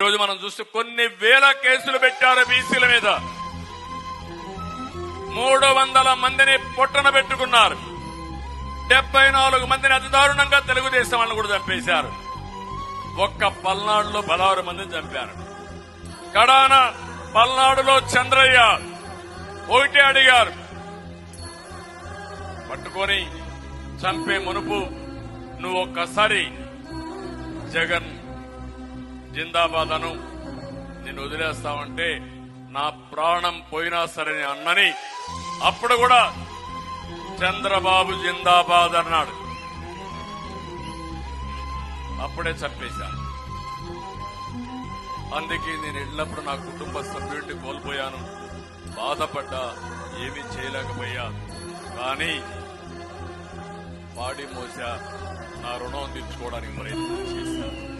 రోజు మనం చూస్తే కొన్ని వేల కేసులు పెట్టారు బీసీల మీద. 300 మందిని పొట్టన పెట్టుకున్నారు. 74 మందిని అతి దారుణంగా తెలుగుదేశం వాళ్ళని కూడా చంపేశారు. ఒక్క పల్నాడులో 16 మందిని చంపారు. కడాన పల్నాడులో చంద్రయ్య ఒకటే అడిగారు, పట్టుకొని చంపే మునుపు నువ్వు ఒక్కసారి జగన్ జిందాబాద్ అను, నేను వదిలేస్తామంటే నా ప్రాణం పోయినా సరే అన్నని అప్పుడు కూడా చంద్రబాబు జిందాబాద్ అన్నాడు. అప్పుడే చంపేశాను. అందుకే నేను వెళ్ళినప్పుడు నా కుటుంబ సభ్యుడిని కోల్పోయాను, బాధపడ్డా, ఏమీ చేయలేకపోయా. కానీ పాడి మోసా, నా రుణం తీర్చుకోవడానికి ప్రయత్నం చేశాను.